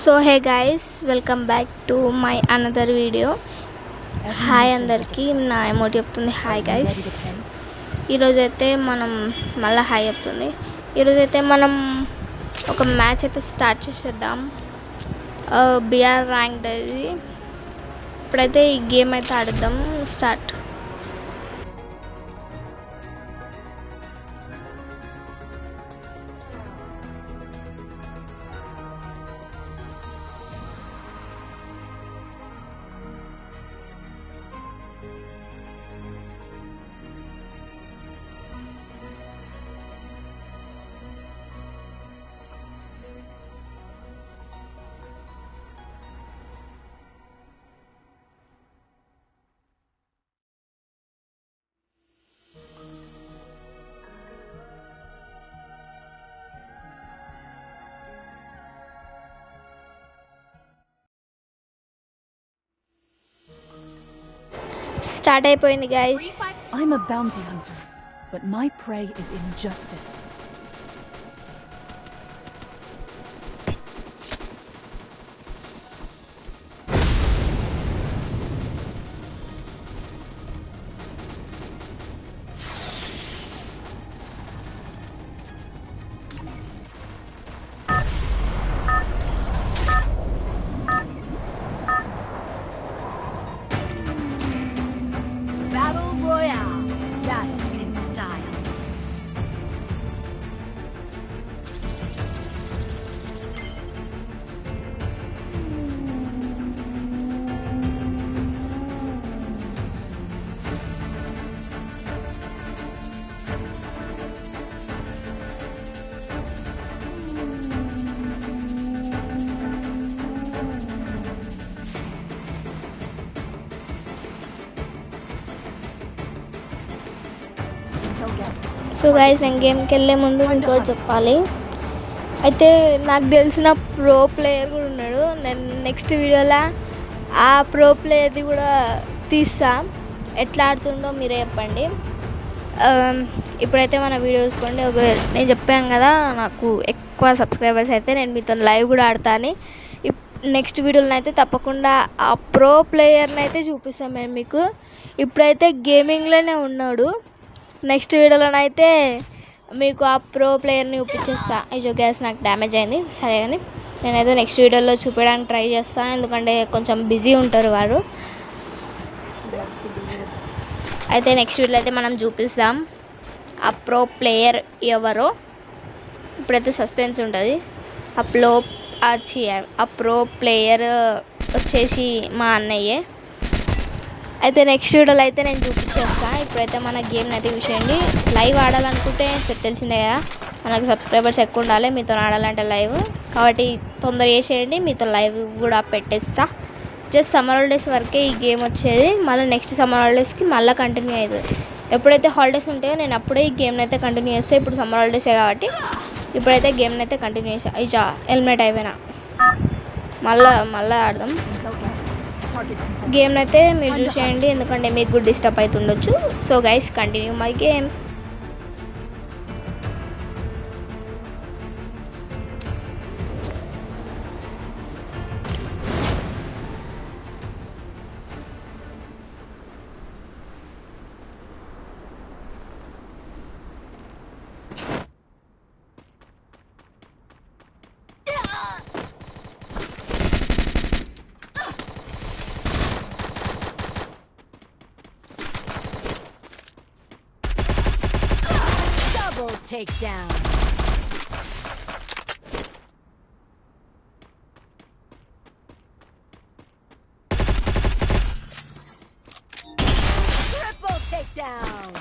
So hey guys, welcome back to my another video. Hi అందరికీ, నా ఎమోటి చెప్తుంది hi guys. ఈరోజైతే మనం మళ్ళీ హాయ్ చెప్తుంది. ఈరోజైతే మనం ఒక మ్యాచ్ అయితే స్టార్ట్ చేసేద్దాం. బిఆర్ ర్యాంక్డ్ ఇది. ఇప్పుడైతే ఈ గేమ్ అయితే ఆడిద్దాం. స్టార్ట్. స్టార్ట్ అయిపోయింది guys. I'm a bounty hunter, but my prey is injustice. Battle Royale. Battle in style. So guys, నేను గేమ్కి వెళ్ళే ముందు మీకు చెప్పాలి. అయితే నాకు తెలిసిన ప్రో ప్లేయర్ కూడా ఉన్నాడు. నేను నెక్స్ట్ వీడియోలో ఆ ప్రో ప్లేయర్ది కూడా తీస్తా. ఎట్లా ఆడుతుండో మీరే చెప్పండి. ఇప్పుడైతే మన వీడియో చూసుకోండి. నేను చెప్పాను కదా, నాకు ఎక్కువ సబ్స్క్రైబర్స్ అయితే నేను మీతో లైవ్ కూడా ఆడతాను. నెక్స్ట్ వీడియోలో అయితే తప్పకుండా ఆ ప్రో ప్లేయర్ని అయితే చూపిస్తాను నేను మీకు. ఇప్పుడైతే గేమింగ్లోనే ఉన్నాడు. నెక్స్ట్ వీడియోలోనైతే మీకు ఆ ప్రో ప్లేయర్ని చూపించేస్తా. అయ్యో గ్యాస్, నాకు డ్యామేజ్ అయింది. సరే, కానీ నేనైతే నెక్స్ట్ వీడియోలో చూపించడానికి ట్రై చేస్తాను, ఎందుకంటే కొంచెం బిజీ ఉంటారు వారు. అయితే నెక్స్ట్ వీడియోలో అయితే మనం చూపిస్తాం ఆ ప్రో ప్లేయర్ ఎవరో. ఇప్పుడైతే సస్పెన్స్ ఉంటుంది. ఆ ప్రో ప్లేయర్ వచ్చేసి మా అన్నయ్యే. అయితే నెక్స్ట్ వీడియోలో అయితే నేను చూపించేస్తాను. ఇప్పుడైతే మన గేమ్ని అయితే చూసేయండి. లైవ్ ఆడాలనుకుంటే తెలిసిందే కదా, మనకు సబ్స్క్రైబర్స్ ఎక్కువ ఉండాలి మీతో ఆడాలంటే లైవ్. కాబట్టి తొందర చేసేయండి, మీతో లైవ్ కూడా పెట్టేస్తా. జస్ట్ సమ్మర్ హాలిడేస్ వరకే ఈ గేమ్ వచ్చేది. మళ్ళీ నెక్స్ట్ సమ్మర్ హాలిడేస్కి మళ్ళీ కంటిన్యూ అవుతుంది. ఎప్పుడైతే హాలిడేస్ ఉంటాయో నేను అప్పుడే ఈ గేమ్ని అయితే కంటిన్యూ చేస్తాను. ఇప్పుడు సమ్మర్ హాలిడేసే కాబట్టి ఇప్పుడైతే గేమ్ని అయితే కంటిన్యూ చేస్తాను. ఇచ్చా హెల్మెట్ అయిపోయినా మళ్ళీ ఆడదాం. గేమ్ని అయితే మీరు చూసేయండి, ఎందుకంటే మీకు కూడా డిస్టర్బ్ అవుతుండొచ్చు. So guys, continue my game. Double takedown. Triple takedown.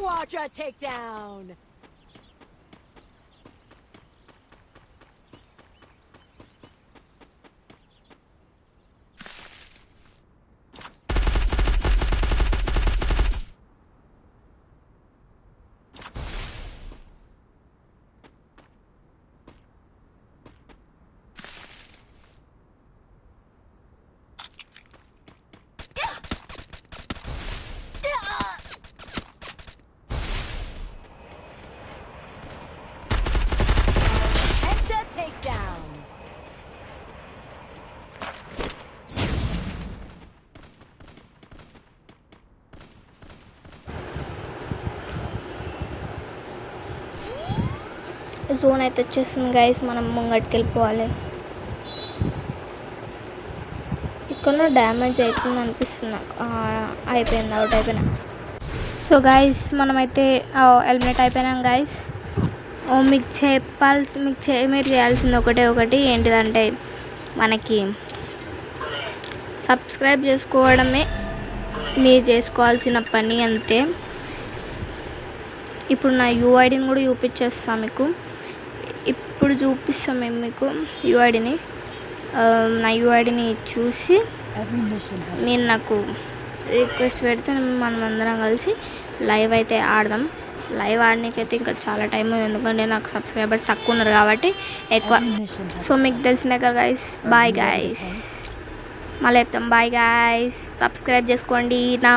Quadra takedown. Penta takedown. Zone అయితే వచ్చేస్తుంది గైస్, మనం ముంగటికి వెళ్ళిపోవాలి. ఇక్కడ డ్యామేజ్ అవుతుంది అనిపిస్తుంది నాకు. అయిపోయింది, అవుట్ అయిపోయినా. సో గైస్ మనమైతే ఎలిమినేట్ అయిపోయినాం గైస్. మీరు చేయాల్సింది ఒకటి ఏంటిదంటే మనకి సబ్స్క్రైబ్ చేసుకోవడమే మీరు చేసుకోవాల్సిన పని, అంతే. ఇప్పుడు నా యూఐడిని కూడా చూపించేస్తాను మీకు. ఇప్పుడు చూపిస్తాం మేము మీకు యూఐడిని. నా యూఐడిని చూసి Every mission has మీరు నాకు రిక్వెస్ట్ పెడితే మనం అందరం కలిసి లైవ్ అయితే ఆడదాం. లైవ్ ఆడడానికైతే ఇంకా చాలా టైం ఉంది, ఎందుకంటే నాకు సబ్స్క్రైబర్స్ తక్కువ ఉన్నారు కాబట్టి ఎక్కువ. every mission has సో మీకు తెలిసినాయి కదా గైస్. బాయ్ గైస్, మళ్ళీ చెప్తాం బాయ్ గైస్. సబ్స్క్రైబ్ చేసుకోండి నా.